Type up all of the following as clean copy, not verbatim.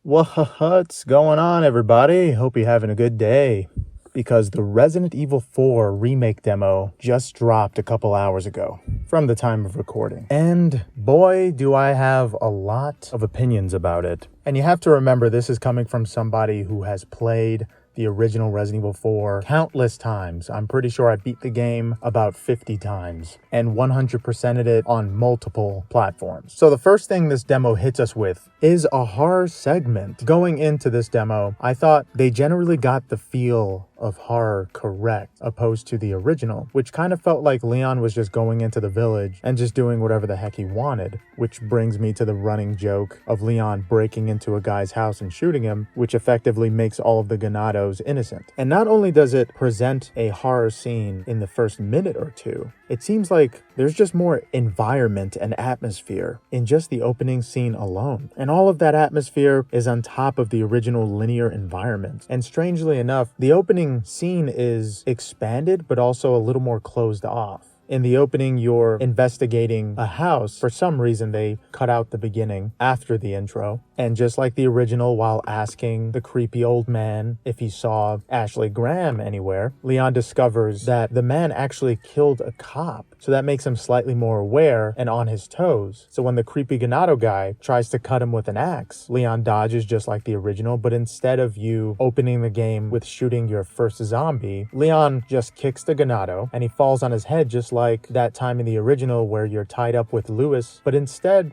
What's going on, everybody? Hope you're having a good day. Because the Resident Evil 4 remake demo just dropped a couple hours ago from the time of recording. And boy, do I have a lot of opinions about it. And you have to remember, this is coming from somebody who has played the original Resident Evil 4 countless times. I'm pretty sure I beat the game about 50 times and 100%ed it on multiple platforms. So the first thing this demo hits us with is a horror segment. Going into this demo, I thought they generally got the feel of horror correct, opposed to the original, which kind of felt like Leon was just going into the village and just doing whatever the heck he wanted, which brings me to the running joke of Leon breaking into a guy's house and shooting him, which effectively makes all of the Ganados innocent. And not only does it present a horror scene in the first minute or two, it seems like there's just more environment and atmosphere in just the opening scene alone. And all of that atmosphere is on top of the original linear environment. And strangely enough, the opening scene is expanded, but also a little more closed off. In the opening, you're investigating a house. For some reason, they cut out the beginning after the intro. And just like the original, while asking the creepy old man if he saw Ashley Graham anywhere, Leon discovers that the man actually killed a cop. So that makes him slightly more aware and on his toes. So when the creepy Ganado guy tries to cut him with an axe, Leon dodges just like the original, but instead of you opening the game with shooting your first zombie, Leon just kicks the Ganado and he falls on his head just like that time in the original where you're tied up with Lewis, but instead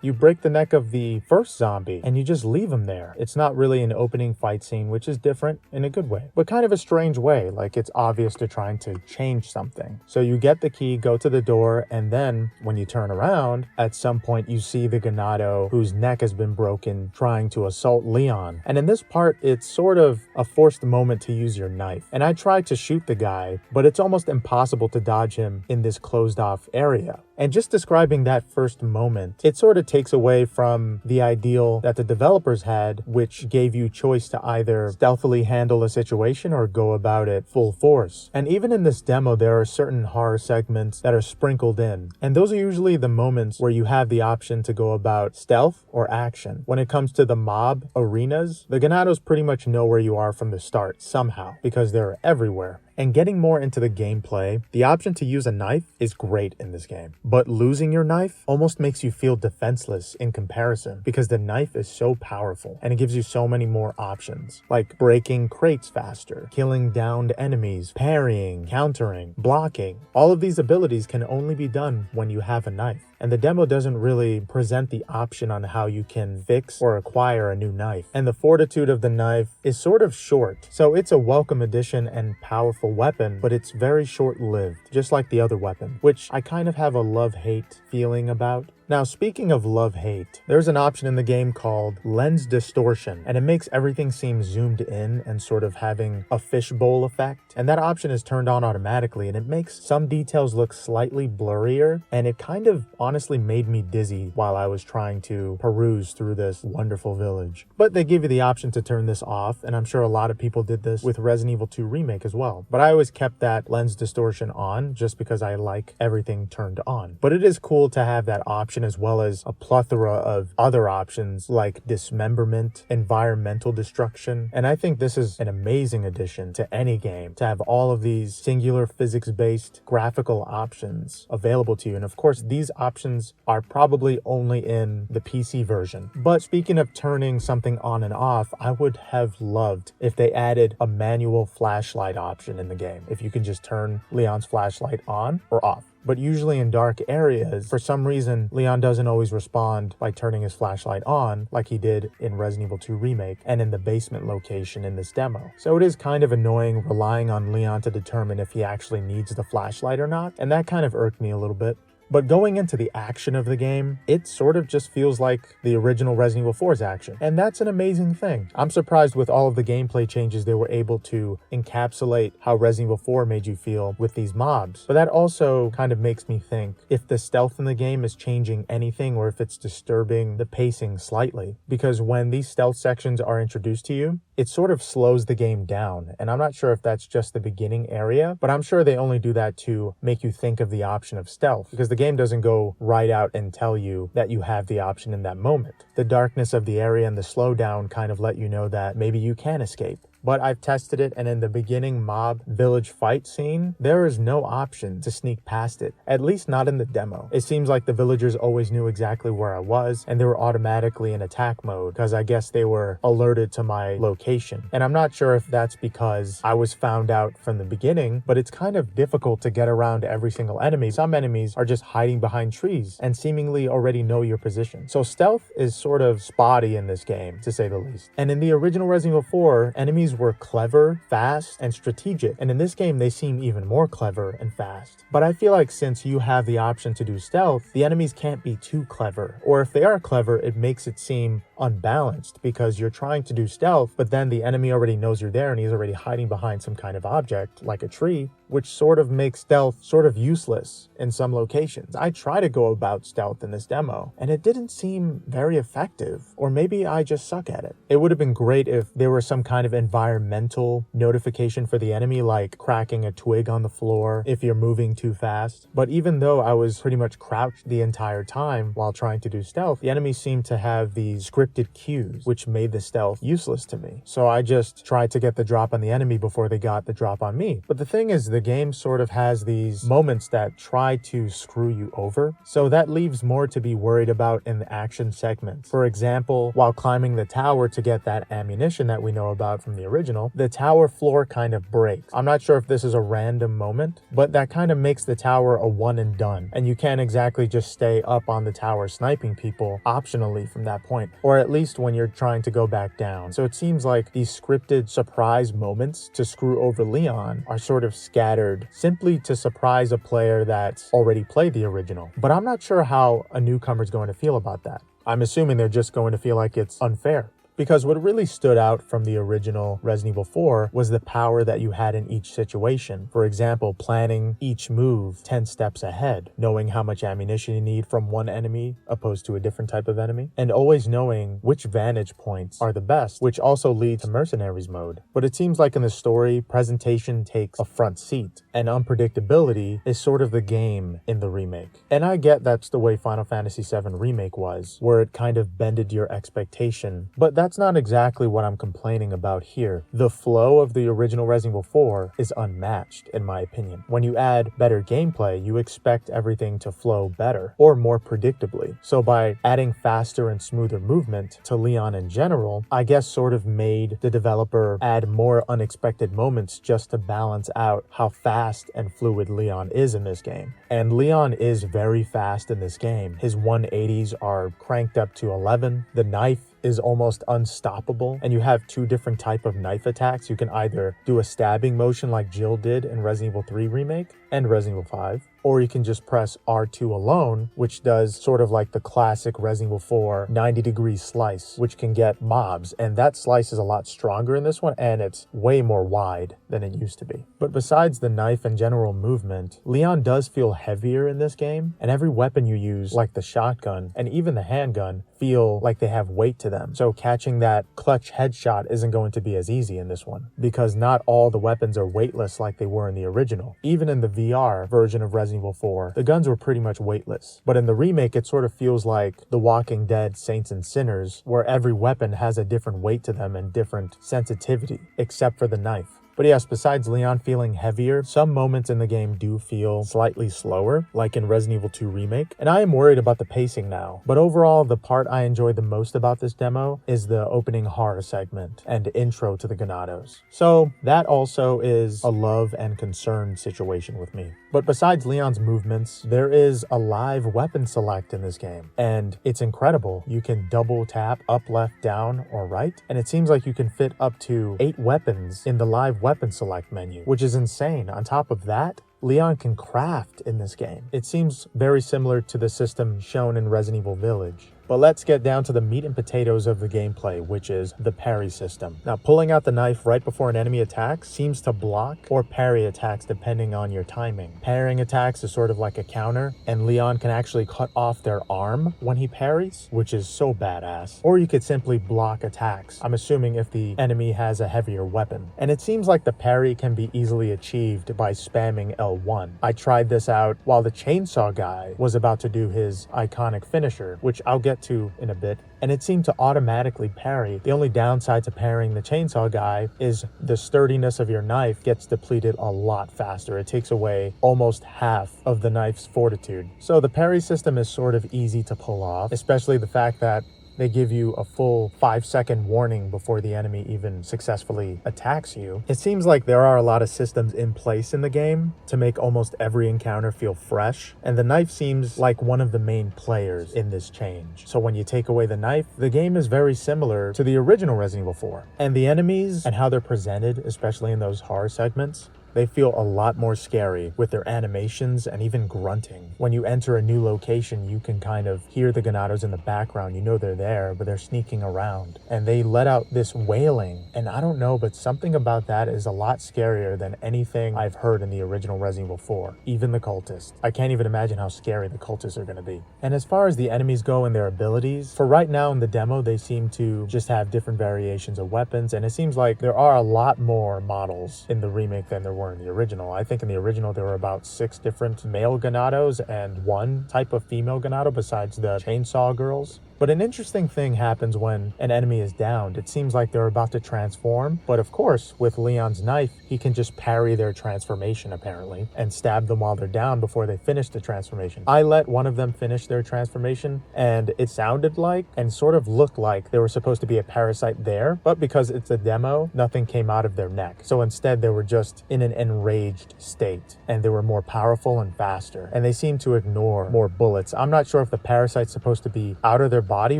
you break the neck of the first zombie and you just leave him there. It's not really an opening fight scene, which is different in a good way, but kind of a strange way, like it's obvious they're trying to change something. So you get the key, go to the door, and then when you turn around, at some point you see the Ganado whose neck has been broken trying to assault Leon. And in this part, it's sort of a forced moment to use your knife. And I tried to shoot the guy, but it's almost impossible to dodge him in this closed off area. And just describing that first moment, it sort of takes away from the ideal that the developers had, which gave you choice to either stealthily handle a situation or go about it full force. And even in this demo, there are certain horror segments that are sprinkled in. And those are usually the moments where you have the option to go about stealth or action. When it comes to the mob arenas, the Ganados pretty much know where you are from the start somehow, because they're everywhere. And getting more into the gameplay, the option to use a knife is great in this game. But losing your knife almost makes you feel defenseless in comparison, because the knife is so powerful and it gives you so many more options, like breaking crates faster, killing downed enemies, parrying, countering, blocking. All of these abilities can only be done when you have a knife. And the demo doesn't really present the option on how you can fix or acquire a new knife. And the fortitude of the knife is sort of short. So it's a welcome addition and powerful weapon, but it's very short-lived, just like the other weapon, which I kind of have a love-hate feeling about. Now, speaking of love-hate, there's an option in the game called lens distortion, and it makes everything seem zoomed in and sort of having a fishbowl effect. And that option is turned on automatically, and it makes some details look slightly blurrier, and it kind of honestly made me dizzy while I was trying to peruse through this wonderful village. But they give you the option to turn this off, and I'm sure a lot of people did this with Resident Evil 2 Remake as well. But I always kept that lens distortion on just because I like everything turned on. But it is cool to have that option, as well as a plethora of other options like dismemberment, environmental destruction. And I think this is an amazing addition to any game, to have all of these singular physics-based graphical options available to you. And of course, these options are probably only in the PC version. But speaking of turning something on and off, I would have loved if they added a manual flashlight option in the game. If you can just turn Leon's flashlight on or off. But usually in dark areas, for some reason, Leon doesn't always respond by turning his flashlight on like he did in Resident Evil 2 Remake and in the basement location in this demo. So it is kind of annoying relying on Leon to determine if he actually needs the flashlight or not, and that kind of irked me a little bit. But going into the action of the game, it sort of just feels like the original Resident Evil 4's action. And that's an amazing thing. I'm surprised with all of the gameplay changes they were able to encapsulate how Resident Evil 4 made you feel with these mobs. But that also kind of makes me think if the stealth in the game is changing anything or if it's disturbing the pacing slightly. Because when these stealth sections are introduced to you, it sort of slows the game down. And I'm not sure if that's just the beginning area, but I'm sure they only do that to make you think of the option of stealth, because the game doesn't go right out and tell you that you have the option in that moment. The darkness of the area and the slowdown kind of let you know that maybe you can escape. But I've tested it, and in the beginning mob village fight scene, there is no option to sneak past it, at least not in the demo. It seems like the villagers always knew exactly where I was, and they were automatically in attack mode, because I guess they were alerted to my location. And I'm not sure if that's because I was found out from the beginning, but it's kind of difficult to get around every single enemy. Some enemies are just hiding behind trees and seemingly already know your position. So stealth is sort of spotty in this game, to say the least. And in the original Resident Evil 4, enemies were clever, fast, and strategic. And in this game, they seem even more clever and fast. But I feel like since you have the option to do stealth, the enemies can't be too clever. Or if they are clever, it makes it seem unbalanced because you're trying to do stealth, but then the enemy already knows you're there and he's already hiding behind some kind of object, like a tree, which sort of makes stealth sort of useless in some locations. I try to go about stealth in this demo, and it didn't seem very effective, or maybe I just suck at it. It would have been great if there were some kind of environmental notification for the enemy, like cracking a twig on the floor if you're moving too fast. But even though I was pretty much crouched the entire time while trying to do stealth, the enemies seemed to have these scripted cues, which made the stealth useless to me. So I just tried to get the drop on the enemy before they got the drop on me. But the thing is, the game sort of has these moments that try to screw you over. So that leaves more to be worried about in the action segments. For example, while climbing the tower to get that ammunition that we know about from the original, the tower floor kind of breaks. I'm not sure if this is a random moment, but that kind of makes the tower a one and done. And you can't exactly just stay up on the tower sniping people optionally from that point, or at least when you're trying to go back down. So it seems like these scripted surprise moments to screw over Leon are sort of scattered simply to surprise a player that's already played the original. But I'm not sure how a newcomer's going to feel about that. I'm assuming they're just going to feel like it's unfair. Because what really stood out from the original Resident Evil 4 was the power that you had in each situation. For example, planning each move 10 steps ahead, knowing how much ammunition you need from one enemy opposed to a different type of enemy, and always knowing which vantage points are the best, which also leads to Mercenaries mode. But it seems like in the story, presentation takes a front seat, and unpredictability is sort of the game in the remake. And I get that's the way Final Fantasy VII Remake was, where it kind of bended your expectation, but that's not exactly what I'm complaining about here. The flow of the original Resident Evil 4 is unmatched, in my opinion. When you add better gameplay, you expect everything to flow better, or more predictably. So by adding faster and smoother movement to Leon in general, I guess sort of made the developer add more unexpected moments just to balance out how fast and fluid Leon is in this game. And Leon is very fast in this game. His 180s are cranked up to 11. The knife is almost unstoppable, and you have two different type of knife attacks. You can either do a stabbing motion like Jill did in Resident Evil 3 Remake and Resident Evil 5, or you can just press R2 alone, which does sort of like the classic Resident Evil 4 90-degree slice, which can get mobs, and that slice is a lot stronger in this one, and it's way more wide than it used to be. But besides the knife and general movement, Leon does feel heavier in this game, and every weapon you use, like the shotgun and even the handgun, feel like they have weight to them. So catching that clutch headshot isn't going to be as easy in this one, because not all the weapons are weightless like they were in the original. Even in the VR version of Resident Evil 4, the guns were pretty much weightless. But in the remake, it sort of feels like The Walking Dead Saints and Sinners, where every weapon has a different weight to them and different sensitivity, except for the knife. But yes, besides Leon feeling heavier, some moments in the game do feel slightly slower, like in Resident Evil 2 Remake, and I am worried about the pacing now. But overall, the part I enjoy the most about this demo is the opening horror segment and intro to the Ganados. So that also is a love and concern situation with me. But besides Leon's movements, there is a live weapon select in this game, and it's incredible. You can double tap up, left, down, or right, and it seems like you can fit up to 8 weapons in the live weapon select menu, which is insane. On top of that, Leon can craft in this game. It seems very similar to the system shown in Resident Evil Village. But let's get down to the meat and potatoes of the gameplay, which is the parry system. Now, pulling out the knife right before an enemy attacks seems to block or parry attacks depending on your timing. Parrying attacks is sort of like a counter, and Leon can actually cut off their arm when he parries, which is so badass. Or you could simply block attacks, I'm assuming if the enemy has a heavier weapon. And it seems like the parry can be easily achieved by spamming L1. I tried this out while the chainsaw guy was about to do his iconic finisher, which I'll get to in a bit, and it seemed to automatically parry. The only downside to parrying the chainsaw guy is the sturdiness of your knife gets depleted a lot faster. It takes away almost half of the knife's fortitude. So the parry system is sort of easy to pull off, especially the fact that they give you a full 5-second warning before the enemy even successfully attacks you. It seems like there are a lot of systems in place in the game to make almost every encounter feel fresh, and the knife seems like one of the main players in this change. So when you take away the knife, the game is very similar to the original Resident Evil 4. And the enemies and how they're presented, especially in those horror segments, they feel a lot more scary with their animations and even grunting. When you enter a new location, you can kind of hear the Ganados in the background. You know they're there, but they're sneaking around. And they let out this wailing. And I don't know, but something about that is a lot scarier than anything I've heard in the original Resident Evil 4. Even the cultists. I can't even imagine how scary the cultists are going to be. And as far as the enemies go and their abilities, for right now in the demo, they seem to just have different variations of weapons. And it seems like there are a lot more models in the remake than there were in the original. I think in the original there were about 6 different male Ganados and 1 type of female Ganado besides the chainsaw girls. But an interesting thing happens when an enemy is downed. It seems like they're about to transform, but of course, with Leon's knife, he can just parry their transformation apparently, and stab them while they're down before they finish the transformation. I let one of them finish their transformation, and it sounded like, and sort of looked like, there was supposed to be a parasite there, but because it's a demo, nothing came out of their neck. So instead, they were just in an enraged state, and they were more powerful and faster, and they seemed to ignore more bullets. I'm not sure if the parasite's supposed to be out of their body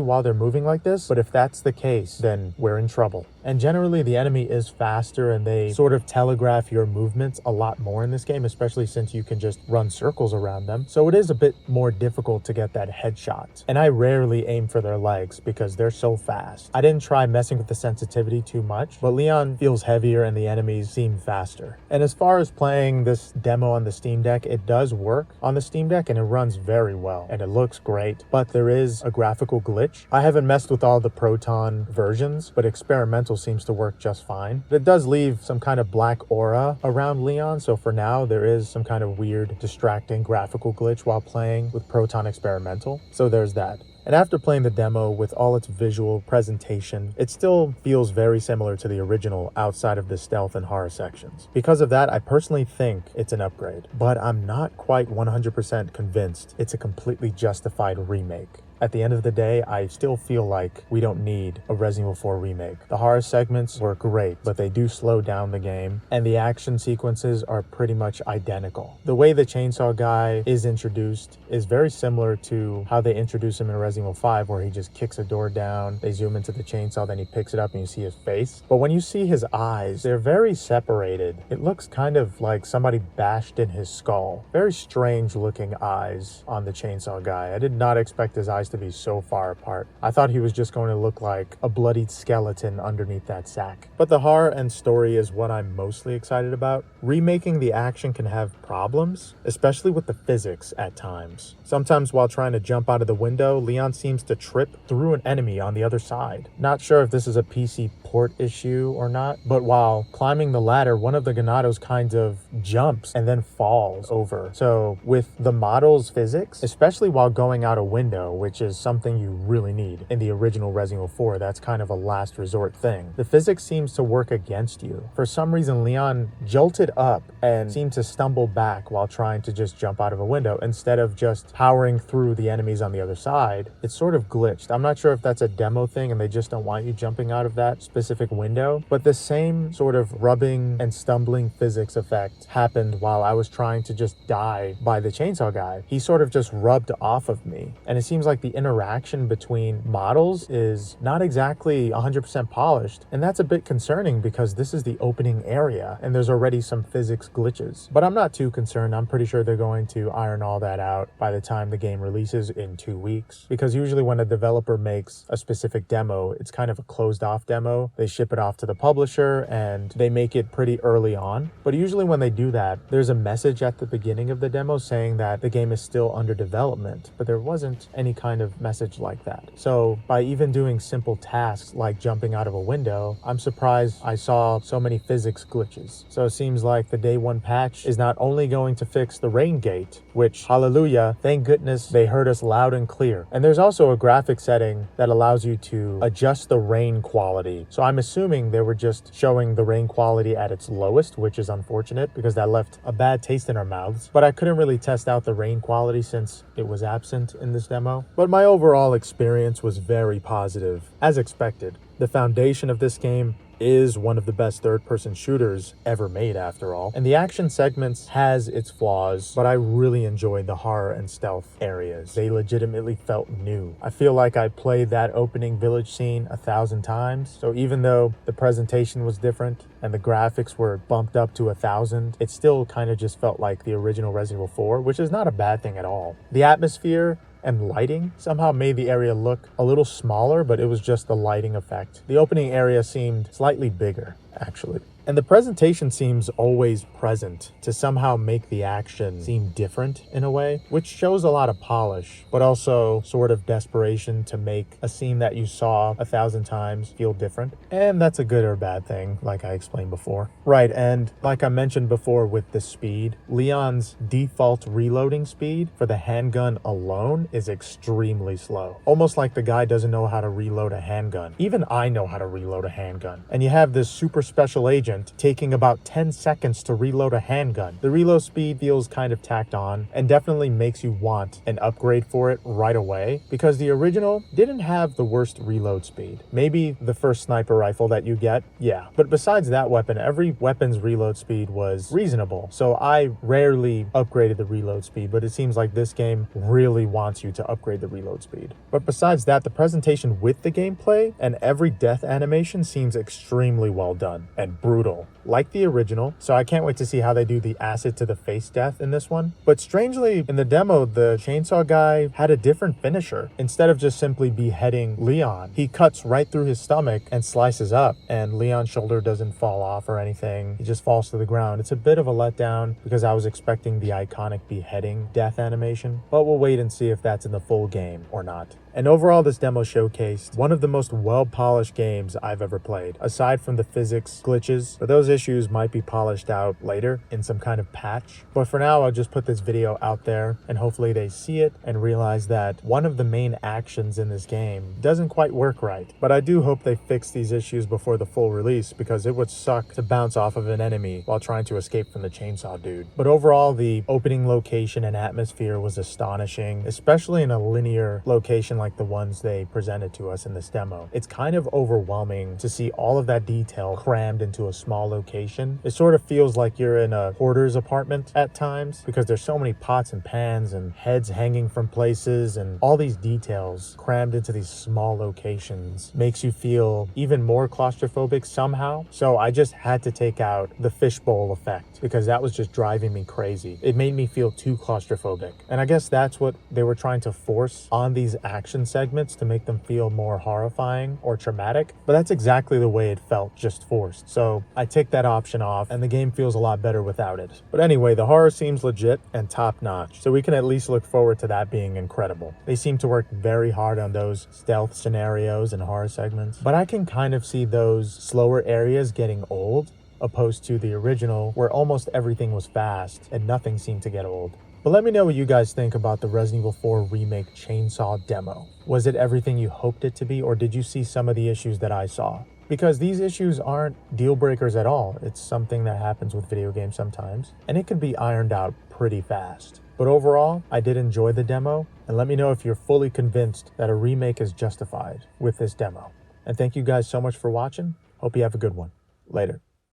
while they're moving like this, but if that's the case, then we're in trouble. And generally the enemy is faster and they sort of telegraph your movements a lot more in this game, especially since you can just run circles around them. So it is a bit more difficult to get that headshot. And I rarely aim for their legs because they're so fast. I didn't try messing with the sensitivity too much, but Leon feels heavier and the enemies seem faster. And as far as playing this demo on the Steam Deck, it does work on the Steam Deck and it runs very well and it looks great, but there is a graphical glitch. I haven't messed with all the Proton versions, but experimental seems to work just fine. It does leave some kind of black aura around Leon, so for now there is some kind of weird, distracting graphical glitch while playing with Proton experimental. So there's that. And after playing the demo with all its visual presentation, it still feels very similar to the original outside of the stealth and horror sections. Because of that, I personally think it's an upgrade, but I'm not quite 100% convinced it's a completely justified remake. At the end of the day, I still feel like we don't need a Resident Evil 4 remake. The horror segments were great, but they do slow down the game, and the action sequences are pretty much identical. The way the chainsaw guy is introduced is very similar to how they introduce him in Resident Evil 5, where he just kicks a door down, they zoom into the chainsaw, then he picks it up and you see his face. But when you see his eyes, they're very separated. It looks kind of like somebody bashed in his skull. Very strange looking eyes on the chainsaw guy. I did not expect his eyes to be so far apart. I thought he was just going to look like a bloodied skeleton underneath that sack. But the horror and story is what I'm mostly excited about. Remaking the action can have problems, especially with the physics at times. Sometimes while trying to jump out of the window, Leon seems to trip through an enemy on the other side. Not sure if this is a PC port issue or not, but while climbing the ladder, one of the Ganados kind of jumps and then falls over. So with the model's physics, especially while going out a window, which is something you really need in the original Resident Evil 4, that's kind of a last resort thing. The physics seems to work against you. For some reason, Leon jolted up and seemed to stumble back while trying to just jump out of a window instead of just powering through the enemies on the other side. It's sort of glitched. I'm not sure if that's a demo thing and they just don't want you jumping out of that specific window, but the same sort of rubbing and stumbling physics effect happened while I was trying to just die by the chainsaw guy. He sort of just rubbed off of me, and it seems like the interaction between models is not exactly 100% polished, and that's a bit concerning because this is the opening area and there's already some physics glitches. But I'm not too concerned. I'm pretty sure they're going to iron all that out by the time the game releases in 2 weeks, because usually when a developer makes a specific demo, it's kind of a closed off demo. They ship it off to the publisher and they make it pretty early on. But usually when they do that, there's a message at the beginning of the demo saying that the game is still under development, but there wasn't any kind of message like that. So by even doing simple tasks like jumping out of a window, I'm surprised I saw so many physics glitches. So it seems like the day one patch is not only going to fix the rain gate, which, hallelujah, thank goodness they heard us loud and clear. And there's also a graphic setting that allows you to adjust the rain quality. So I'm assuming they were just showing the rain quality at its lowest, which is unfortunate because that left a bad taste in our mouths. But I couldn't really test out the rain quality since it was absent in this demo. But my overall experience was very positive, as expected. The foundation of this game is one of the best third-person shooters ever made, after all. And the action segments has its flaws, but I really enjoyed the horror and stealth areas. They legitimately felt new. I feel like I played that opening village scene 1,000 times, so even though the presentation was different and the graphics were bumped up to 1,000, it still kind of just felt like the original Resident Evil 4, which is not a bad thing at all. The atmosphere and lighting somehow made the area look a little smaller, but it was just the lighting effect. The opening area seemed slightly bigger, actually. And the presentation seems always present to somehow make the action seem different in a way, which shows a lot of polish, but also sort of desperation to make a scene that you saw 1,000 times feel different. And that's a good or bad thing, like I explained before. Right, and like I mentioned before with the speed, Leon's default reloading speed for the handgun alone is extremely slow. Almost like the guy doesn't know how to reload a handgun. Even I know how to reload a handgun. And you have this super special agent taking about 10 seconds to reload a handgun. The reload speed feels kind of tacked on and definitely makes you want an upgrade for it right away, because the original didn't have the worst reload speed. Maybe the first sniper rifle that you get, yeah. But besides that weapon, every weapon's reload speed was reasonable. So I rarely upgraded the reload speed, but it seems like this game really wants you to upgrade the reload speed. But besides that, the presentation with the gameplay and every death animation seems extremely well done and brutal, like the original. So I can't wait to see how they do the acid to the face death in this one. But strangely, in the demo, the chainsaw guy had a different finisher. Instead of just simply beheading Leon, he cuts right through his stomach and slices up, and Leon's shoulder doesn't fall off or anything. He just falls to the ground. It's a bit of a letdown because I was expecting the iconic beheading death animation, but we'll wait and see if that's in the full game or not. And overall, this demo showcased one of the most well-polished games I've ever played, aside from the physics glitches, but those issues might be polished out later in some kind of patch. But for now, I'll just put this video out there, and hopefully they see it and realize that one of the main actions in this game doesn't quite work right. But I do hope they fix these issues before the full release, because it would suck to bounce off of an enemy while trying to escape from the chainsaw dude. But overall, the opening location and atmosphere was astonishing, especially in a linear location like the ones they presented to us in this demo. It's kind of overwhelming to see all of that detail crammed into a small location. It sort of feels like you're in a hoarder's apartment at times, because there's so many pots and pans and heads hanging from places, and all these details crammed into these small locations makes you feel even more claustrophobic somehow. So I just had to take out the fishbowl effect, because that was just driving me crazy. It made me feel too claustrophobic. And I guess that's what they were trying to force on these action segments, to make them feel more horrifying or traumatic. But that's exactly the way it felt, just forced. So I take that option off, and the game feels a lot better without it. But anyway, the horror seems legit and top-notch, so we can at least look forward to that being incredible. They seem to work very hard on those stealth scenarios and horror segments, but I can kind of see those slower areas getting old, opposed to the original, where almost everything was fast and nothing seemed to get old. But let me know what you guys think about the Resident Evil 4 Remake Chainsaw demo. Was it everything you hoped it to be, or did you see some of the issues that I saw? Because these issues aren't deal breakers at all. It's something that happens with video games sometimes, and it can be ironed out pretty fast. But overall, I did enjoy the demo, and let me know if you're fully convinced that a remake is justified with this demo. And thank you guys so much for watching. Hope you have a good one. Later.